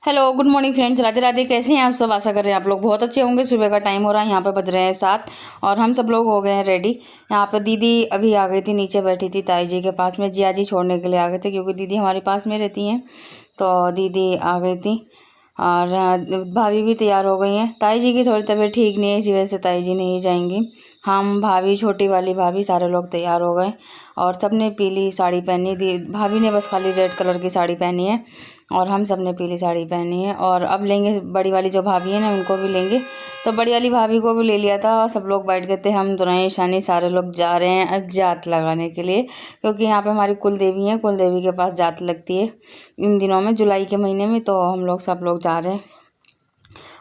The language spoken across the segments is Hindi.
Hello good morning friends, Radhe Radhe. कैसे हैं आप सब? आशा कर रहे हैं आप लोग बहुत अच्छे होंगे। सुबह का टाइम हो रहा है, यहाँ पे बज रहे हैं 7 और हम सब लोग हो गए हैं रेडी। यहाँ पे दीदी अभी आ गई थी, नीचे बैठी थी ताई जी के पास में। जिया जी छोड़ने के लिए आ गए थे क्योंकि दीदी हमारे पास में रहती हैं, तो दीदी आ गई थी। और भाभी भी तैयार हो गई हैं। ताई जी की थोड़ी तबीयत ठीक नहीं है, इसी वजह से ताई जी नहीं जाएंगी। हम भाभी, छोटी वाली भाभी, सारे लोग तैयार हो गए और सब ने पीली साड़ी पहनी। दी भाभी ने बस खाली रेड कलर की साड़ी पहनी है और हम सब ने पीली साड़ी पहनी है। और अब लेंगे बड़ी वाली जो भाभी है ना, उनको भी लेंगे। तो बड़ी वाली भाभी को भी ले लिया था और सब लोग बैठ गए थे। हम दुरानी शानी सारे लोग जा रहे हैं जात लगाने के लिए, क्योंकि यहाँ पे हमारी कुल देवी है, कुल देवी के पास जात लगती है इन दिनों में, जुलाई के महीने में। तो हम लोग सब लोग जा रहे हैं।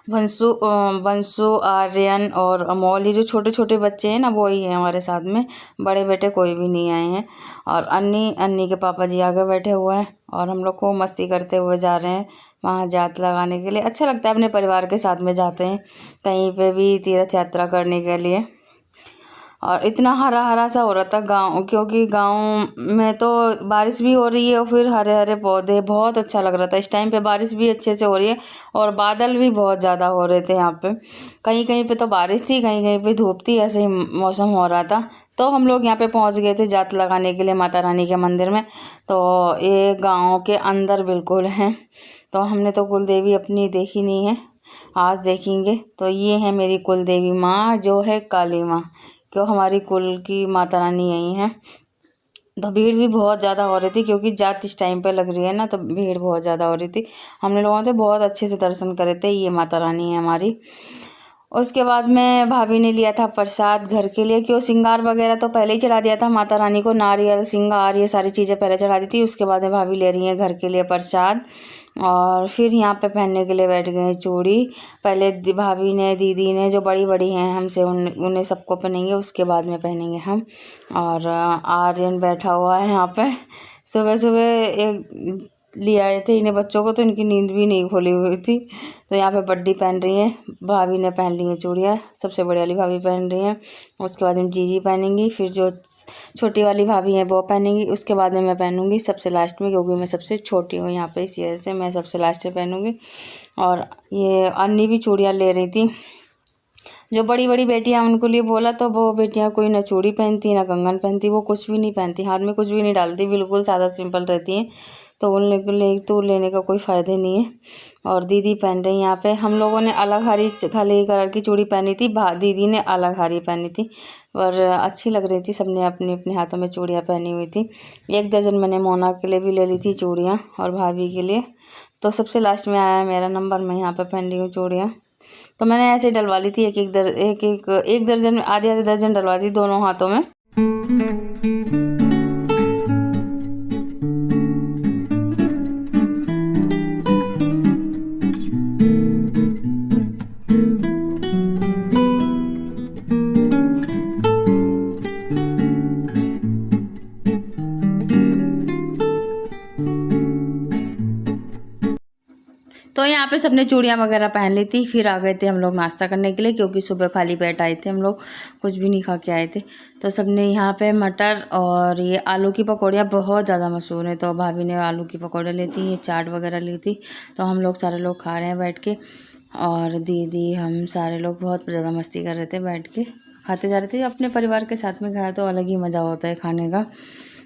वंशु, आर्यन और अमोल, ये जो छोटे छोटे बच्चे हैं ना, वो ही हैं हमारे साथ में। बड़े बेटे कोई भी नहीं आए हैं। और अन्नी के पापा जी आगे बैठे हुए हैं और हम लोग को मस्ती करते हुए जा रहे हैं वहाँ जात लगाने के लिए। अच्छा लगता है, अपने परिवार के साथ में जाते हैं कहीं पे भी तीर्थ यात्रा करने के लिए। और इतना हरा हरा सा हो रहा था गांव, क्योंकि गांव में तो बारिश भी हो रही है और फिर हरे हरे पौधे, बहुत अच्छा लग रहा था। इस टाइम पे बारिश भी अच्छे से हो रही है और बादल भी बहुत ज़्यादा हो रहे थे यहाँ पे। कहीं कहीं पे तो बारिश थी, कहीं कहीं पे धूप थी, ऐसे ही मौसम हो रहा था। तो हम लोग यहाँ पे पहुँच गए थे जात लगाने के लिए माता रानी के मंदिर में। तो ये गाँव के अंदर बिल्कुल है। तो हमने तो कुल देवी अपनी देखी नहीं है, आज देखेंगे। तो ये है मेरी कुल देवी माँ, जो है काली माँ, क्यों हमारी कुल की माता रानी यही है। तो भीड़ भी बहुत ज़्यादा हो रही थी, क्योंकि जात इस टाइम पे लग रही है ना, तो भीड़ बहुत ज़्यादा हो रही थी। हमने लोगों ने बहुत अच्छे से दर्शन करे थे। ये माता रानी है हमारी। उसके बाद में भाभी ने लिया था प्रसाद घर के लिए, क्यों श्रृंगार वगैरह तो पहले ही चढ़ा दिया था माता रानी को, नारियल श्रृंगार ये सारी चीज़ें पहले चढ़ा दी थी। उसके बाद में भाभी ले रही हैं घर के लिए प्रसाद। और फिर यहाँ पे पहनने के लिए बैठ गए हैं चूड़ी। पहले भाभी ने, दीदी ने, जो बड़ी बड़ी हैं हमसे, उन्हें सबको पहनेंगे, उसके बाद में पहनेंगे हम। और आर्यन बैठा हुआ है यहाँ पे। सुबह सुबह एक ले आए थे इन्हें बच्चों को, तो इनकी नींद भी नहीं खोली हुई थी। तो यहाँ पे बड्डी पहन रही हैं, भाभी ने पहन ली है चूड़ियाँ, सबसे बड़ी वाली भाभी पहन रही हैं। उसके बाद में जीजी पहनेंगी, फिर जो छोटी वाली भाभी हैं वो पहनेंगी, उसके बाद में मैं पहनूंगी सबसे लास्ट में, क्योंकि मैं सबसे छोटी हूँ यहाँ पे, इसी वजह से मैं सबसे लास्ट में पहनूंगी। और ये अन्नी भी चूड़ियाँ ले रही थी। जो बड़ी बड़ी बेटियाँ, उनको लिए बोला तो वो बेटियाँ कोई ना चूड़ी पहनती ना कंगन पहनती, वो कुछ भी नहीं पहनती, हाथ में कुछ भी नहीं डालती, बिल्कुल सादा सिंपल रहती हैं। तो उन लेने का कोई फ़ायदा नहीं है। और दीदी पहन रही यहाँ पे। हम लोगों ने अलग हरी खाली कलर की चूड़ी पहनी थी, दीदी ने अलग हरी पहनी थी, और अच्छी लग रही थी। सबने अपने अपने हाथों में चूड़ियाँ पहनी हुई थी। 1 दर्जन मैंने मोना के लिए भी ले ली थी चूड़ियाँ, और भाभी के लिए। तो सबसे लास्ट में आया मेरा नंबर, मैं यहाँ पर पहन रही हूँ चूड़ियाँ। तो मैंने ऐसे डलवा ली थी एक दर्जन, आधे आधे दर्जन डलवा दी दोनों हाथों में। तो यहाँ पे सबने चूड़ियाँ वगैरह पहन ली थी। फिर आ गए थे हम लोग नाश्ता करने के लिए, क्योंकि सुबह खाली पेट आए थे हम लोग, कुछ भी नहीं खा के आए थे। तो सबने यहाँ पे मटर और ये आलू की पकौड़ियाँ बहुत ज़्यादा मशहूर है, तो भाभी ने आलू की पकौड़े ली थी, ये चाट वगैरह ली थी। तो हम लोग सारे लोग खा रहे हैं बैठ के, और दीदी हम सारे लोग बहुत ज़्यादा मस्ती कर रहे थे, बैठ के खाते जा रहे थे। अपने परिवार के साथ में खाया तो अलग ही मज़ा होता है खाने का।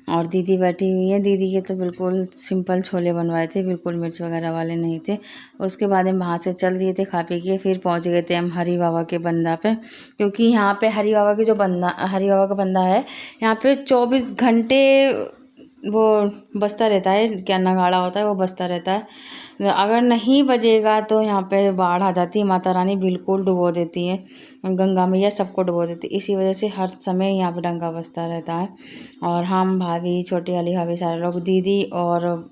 और दीदी बैठी हुई है, दीदी के तो बिल्कुल सिंपल छोले बनवाए थे, बिल्कुल मिर्च वगैरह वाले नहीं थे। उसके बाद हम वहाँ से चल दिए थे खा पी के। फिर पहुँच गए थे हम हरी बाबा के बंदा पे, क्योंकि यहाँ पे हरी बाबा के जो बंदा, हरी बाबा का बंदा है, यहाँ पे 24 घंटे वो बजता रहता है। क्या नगाड़ा होता है, वो बजता रहता है। अगर नहीं बजेगा तो यहाँ पे बाढ़ आ जाती है, माता रानी बिल्कुल डुबो देती है, गंगा मैया सबको डुबो देती है। इसी वजह से हर समय यहाँ पे डंका बजता रहता है। और हम भाभी, छोटी वाली भाभी, सारे लोग, दीदी और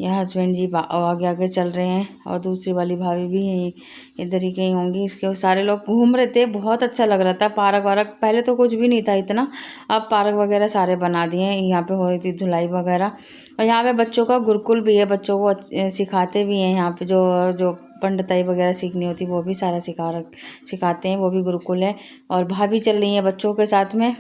यहाँ हस्बैंड जी आगे आगे चल रहे हैं, और दूसरी वाली भाभी भी यहीं इधर ही कहीं होंगी। इसके सारे लोग घूम रहे थे, बहुत अच्छा लग रहा था। पार्क वार्क पहले तो कुछ भी नहीं था इतना, अब पार्क वगैरह सारे बना दिए हैं। यहाँ पे हो रही थी धुलाई वगैरह। और यहाँ पे बच्चों का गुरुकुल भी है, बच्चों को सिखाते भी हैं यहाँ पे, जो जो पंडिताई वगैरह सीखनी होती वो भी सारा सिखाते हैं, वो भी गुरुकुल है। और भाभी चल रही है बच्चों के साथ में।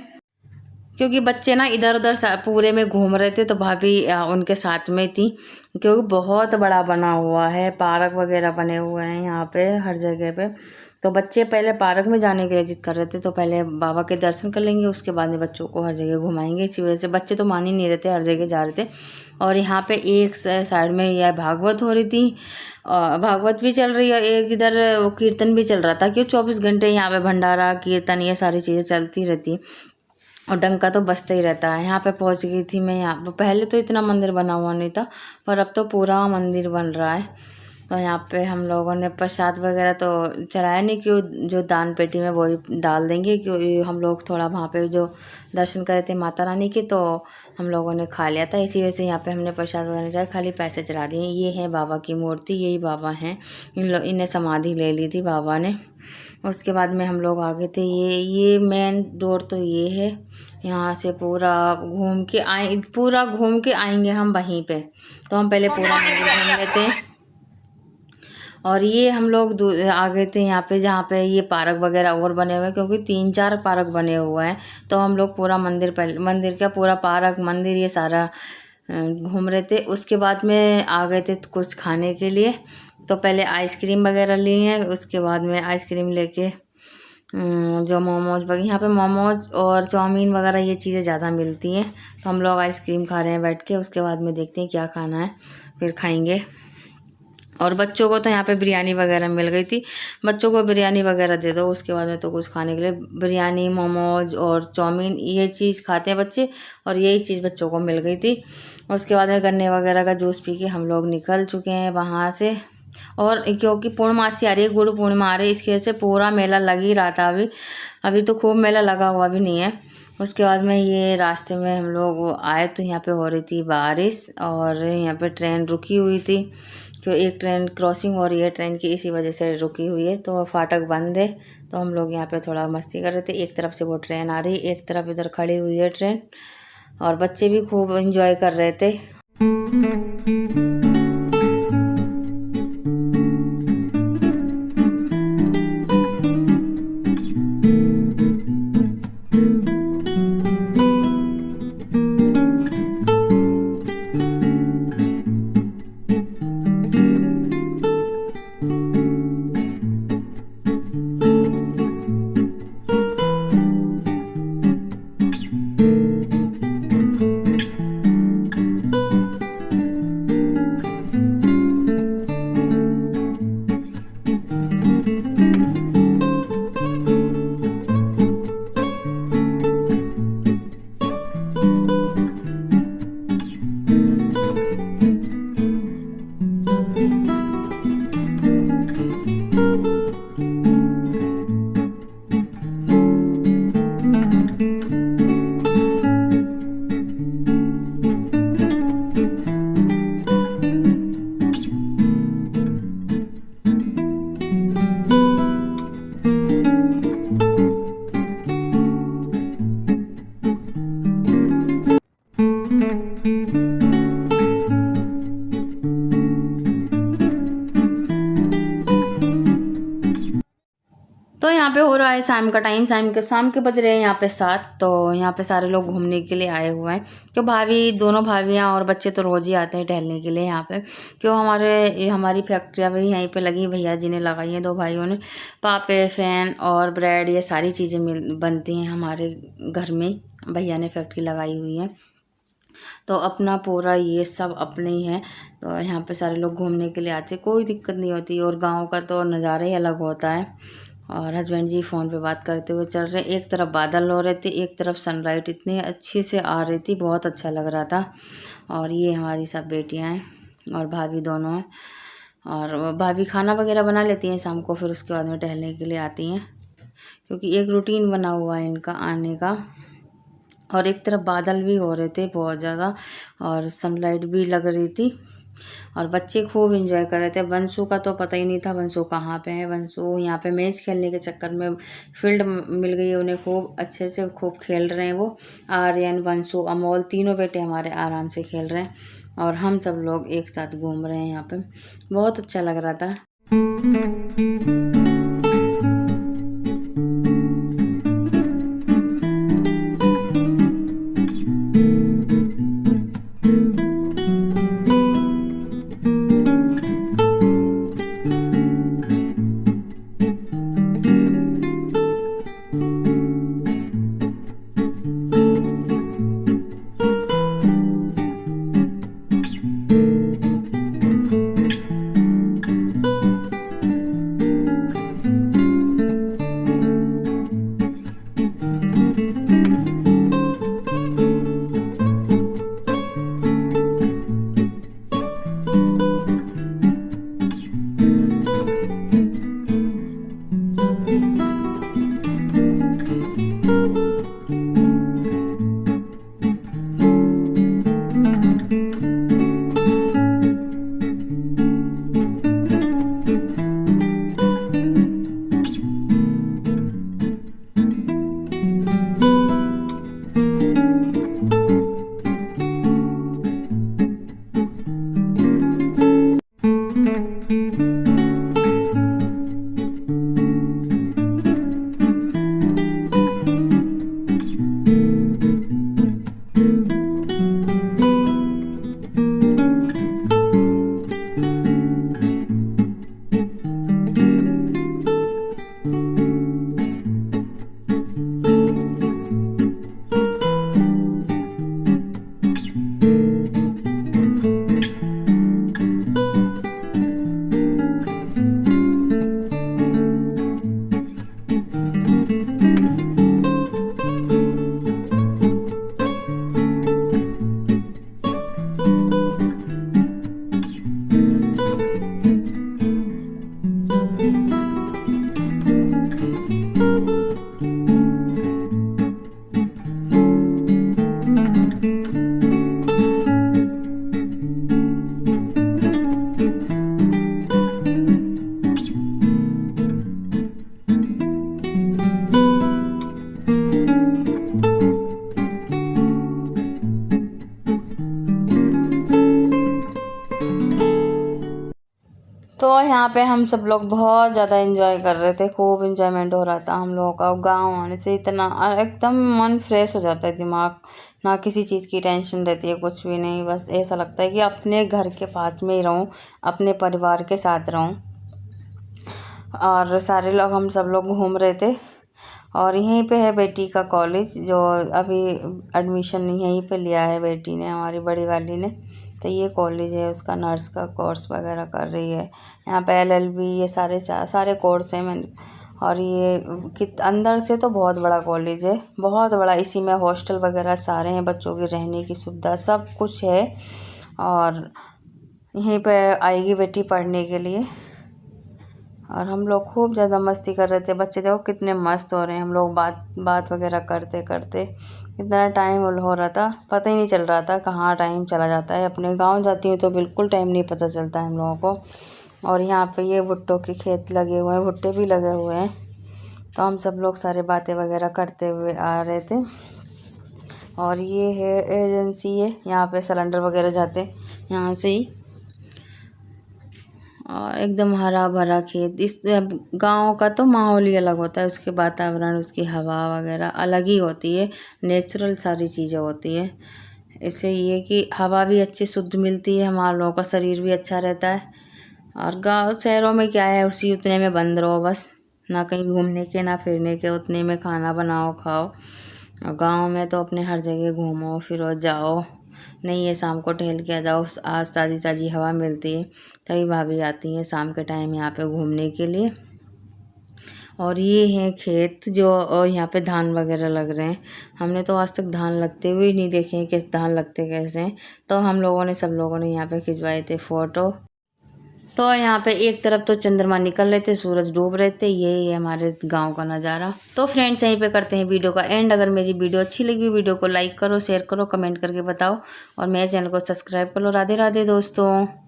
क्योंकि बच्चे ना इधर उधर पूरे में घूम रहे थे, तो भाभी उनके साथ में थी। क्योंकि बहुत बड़ा बना हुआ है, पार्क वगैरह बने हुए हैं यहाँ पे हर जगह पे। तो बच्चे पहले पार्क में जाने के लिए जिद कर रहे थे, तो पहले बाबा के दर्शन कर लेंगे, उसके बाद में बच्चों को हर जगह घुमाएंगे। इसी वजह से बच्चे तो मान ही नहीं रहे थे, हर जगह जा रहे थे। और यहाँ पे एक साइड में यह भागवत हो रही थी, और भागवत भी चल रही है, एक इधर कीर्तन भी चल रहा था। क्यों 24 घंटे यहाँ पे भंडारा कीर्तन ये सारी चीज़ें चलती रहती, और डंका तो बजता ही रहता है। यहाँ पे पहुँच गई थी मैं। यहाँ पे पहले तो इतना मंदिर बना हुआ नहीं था, पर अब तो पूरा मंदिर बन रहा है। तो यहाँ पे हम लोगों ने प्रसाद वगैरह तो चढ़ाया नहीं, क्यों जो दान पेटी में वही डाल देंगे। क्यों हम लोग थोड़ा वहाँ पे जो दर्शन करे थे माता रानी के, तो हम लोगों ने खा लिया था। इसी वजह से यहाँ पे हमने प्रसाद वगैरह चढ़ाया, खाली पैसे चढ़ा दिए। ये है बाबा की मूर्ति, यही बाबा हैं। इन्हें समाधि ले ली थी बाबा ने। उसके बाद में हम लोग आ गए थे। ये मेन डोर तो ये है। यहाँ से पूरा घूम के आएंगे हम वहीं पे। तो हम पहले पूरा मंदिर घूम लेते हैं। और ये हम लोग आ गए थे यहाँ पे, जहाँ पे ये पार्क वगैरह और बने हुए हैं, क्योंकि 3-4 पार्क बने हुए हैं। तो हम लोग पूरा मंदिर का पूरा पार्क मंदिर ये सारा घूम रहे थे। उसके बाद में आ गए थे कुछ खाने के लिए। तो पहले आइसक्रीम वगैरह ली हैं, उसके बाद में आइसक्रीम लेके जो मोमोज वगैरह, यहाँ पे मोमोज और चाउमीन वगैरह ये चीज़ें ज़्यादा मिलती हैं। तो हम लोग आइसक्रीम खा रहे हैं बैठ के। उसके बाद में देखते हैं क्या खाना है, फिर खाएंगे। और बच्चों को तो यहाँ पे बिरयानी वगैरह मिल गई थी। बच्चों को बिरयानी वगैरह दे दो, उसके बाद में तो कुछ खाने के लिए बिरयानी मोमोज और चाउमीन ये चीज़ खाते हैं बच्चे, और यही चीज़ बच्चों को मिल गई थी। उसके बाद में गन्ने वगैरह का जूस पी के हम लोग निकल चुके हैं वहाँ से। और क्योंकि पूर्णमासी आ रही है, गुरु पूर्णिमा आ रही है, इसकी वजह से पूरा मेला लग ही रहा था। अभी तो खूब मेला लगा हुआ भी नहीं है। उसके बाद में ये रास्ते में हम लोग आए तो यहाँ पे हो रही थी बारिश, और यहाँ पे ट्रेन रुकी हुई थी। तो एक ट्रेन क्रॉसिंग हो रही है ट्रेन की, इसी वजह से रुकी हुई है। तो फाटक बंद है। तो हम लोग यहाँ पे थोड़ा मस्ती कर रहे थे। एक तरफ से वो ट्रेन आ रही, एक तरफ इधर खड़ी हुई है ट्रेन, और बच्चे भी खूब एंजॉय कर रहे थे। तो यहाँ पे हो रहा है शाम का टाइम, शाम के बज रहे हैं यहाँ पे 7। तो यहाँ पे सारे लोग घूमने के लिए आए हुए हैं। क्यों दोनों भाभियाँ और बच्चे तो रोज़ ही आते हैं टहलने के लिए यहाँ पे। क्यों हमारी फैक्ट्रियाँ भी यहीं पे लगी, भैया जी ने लगाई हैं, 2 भाइयों ने। पापे फैन और ब्रेड ये सारी चीज़ें बनती हैं हमारे घर में, भैया ने फैक्ट्री लगाई हुई है। तो अपना पूरा ये सब अपने ही है। तो यहाँ पे सारे लोग घूमने के लिए आते, कोई दिक्कत नहीं होती। और गाँव का तो नज़ारा ही अलग होता है। और हस्बैंड जी फ़ोन पे बात करते हुए चल रहे। एक तरफ बादल हो रहे थे, एक तरफ सनलाइट इतनी अच्छी से आ रही थी, बहुत अच्छा लग रहा था। और ये हमारी सब बेटियां हैं और भाभी दोनों हैं। और भाभी खाना वगैरह बना लेती हैं शाम को, फिर उसके बाद में टहलने के लिए आती हैं, क्योंकि एक रूटीन बना हुआ है इनका आने का। और एक तरफ बादल भी हो रहे थे बहुत ज़्यादा, और सनलाइट भी लग रही थी, और बच्चे खूब एंजॉय कर रहे थे। वंशु का तो पता ही नहीं था वंशु कहाँ पे है। वंशु यहाँ पे मैच खेलने के चक्कर में फील्ड मिल गई है उन्हें, खूब अच्छे से खूब खेल रहे हैं वो। आर्यन, वंशु, अमोल तीनों बेटे हमारे आराम से खेल रहे हैं, और हम सब लोग एक साथ घूम रहे हैं यहाँ पे। बहुत अच्छा लग रहा था। तो यहाँ पे हम सब लोग बहुत ज़्यादा एंजॉय कर रहे थे, खूब एंजॉयमेंट हो रहा था हम लोगों का। गांव आने से इतना एकदम मन फ्रेश हो जाता है, दिमाग ना किसी चीज़ की टेंशन रहती है, कुछ भी नहीं। बस ऐसा लगता है कि अपने घर के पास में ही रहूँ, अपने परिवार के साथ रहूँ। और सारे लोग हम सब लोग घूम रहे थे। और यहीं पे है बेटी का कॉलेज, जो अभी एडमिशन यहीं पे लिया है बेटी ने, हमारी बड़ी वाली ने। तो ये कॉलेज है उसका, नर्स का कोर्स वगैरह कर रही है। यहाँ पे LLB ये सारे कोर्स हैं। मैंने और ये अंदर से तो बहुत बड़ा कॉलेज है, बहुत बड़ा। इसी में हॉस्टल वगैरह सारे हैं, बच्चों की रहने की सुविधा सब कुछ है। और यहीं पे आएगी बेटी पढ़ने के लिए। और हम लोग खूब ज़्यादा मस्ती कर रहे थे। बच्चे देखो कितने मस्त हो रहे हैं। हम लोग बात वगैरह करते करते इतना टाइम हो रहा था, पता ही नहीं चल रहा था कहाँ टाइम चला जाता है। अपने गांव जाती हूँ तो बिल्कुल टाइम नहीं पता चलता है हम लोगों को। और यहाँ पे ये भुट्टो के खेत लगे हुए हैं, भुट्टे भी लगे हुए हैं। तो हम सब लोग सारे बातें वगैरह करते हुए आ रहे थे। और ये है एजेंसी है, यहाँ पे सिलेंडर वगैरह जाते यहाँ से ही। और एकदम हरा भरा खेत। इस गांव का तो माहौल ही अलग होता है, उसके वातावरण, उसकी हवा वगैरह अलग ही होती है, नेचुरल सारी चीज़ें होती है। इससे ये कि हवा भी अच्छी शुद्ध मिलती है, हमारे लोगों का शरीर भी अच्छा रहता है। और गांव शहरों में क्या है, उसी उतने में बंद रहो बस, ना कहीं घूमने के ना फिरने के, उतने में खाना बनाओ खाओ। और गाँव में तो अपने हर जगह घूमो फिरो जाओ, नहीं है शाम को टहल के आ जाओ, आज ताज़ी ताज़ी हवा मिलती है। तभी भाभी आती हैं शाम के टाइम यहाँ पे घूमने के लिए। और ये हैं खेत जो यहाँ पे धान वगैरह लग रहे हैं। हमने तो आज तक धान लगते हुए ही नहीं देखे हैं कि धान लगते कैसे हैं। तो हम लोगों ने सब लोगों ने यहाँ पे खिंचवाए थे फ़ोटो। तो यहाँ पे एक तरफ तो चंद्रमा निकल रहे थे, सूरज डूब रहे थे। यही है हमारे गांव का नज़ारा। तो फ्रेंड्स यहीं पे करते हैं वीडियो का एंड। अगर मेरी वीडियो अच्छी लगी, वीडियो को लाइक करो, शेयर करो, कमेंट करके बताओ और मेरे चैनल को सब्सक्राइब कर लो। राधे राधे दोस्तों।